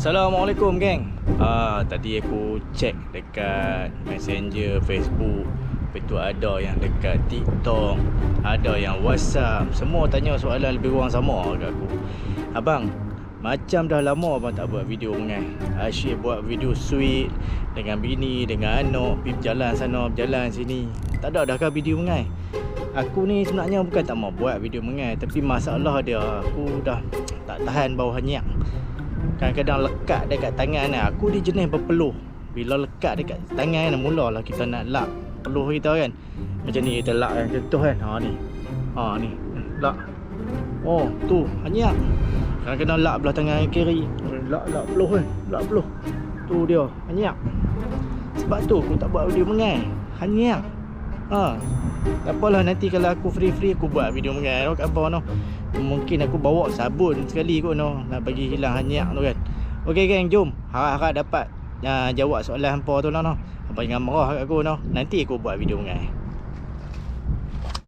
Assalamualaikum geng. Tadi aku check dekat Messenger, Facebook. Lepas tu ada yang dekat TikTok, ada yang WhatsApp. Semua tanya soalan lebih kurang sama kat aku. Abang, macam dah lama abang tak buat video mengai. Asyik buat video sweet dengan bini, dengan anak, pergi berjalan sana, berjalan sini. Tak ada dah kah video mengai? Aku ni sebenarnya bukan tak mau buat video mengai, tapi masalah dia aku dah tak tahan bau hanyak. Kadang-kadang lekat dekat tangan ni. Aku ni jenis berpeluh. Bila lekat dekat tangan ni, mulalah kita nak lap peluh kita kan. Macam ni kita lap kan, contoh kan. Ni lap. Oh tu hanyak. Kadang-kadang lap belah tangan kiri. Lap peluh kan. Lap peluh. Tu dia hanyak. Sebab tu aku tak buat video mengai. Hanyak. Tak apalah, nanti kalau aku free aku buat video mengai kat abang tu. Mungkin aku bawa sabun sekali kot nak bagi hilang hanyak tu kan. Okey geng, jom. Harap dapat jawab soalan hampa tu lah. Abang jangan marah kat aku. Nanti aku buat video mengai.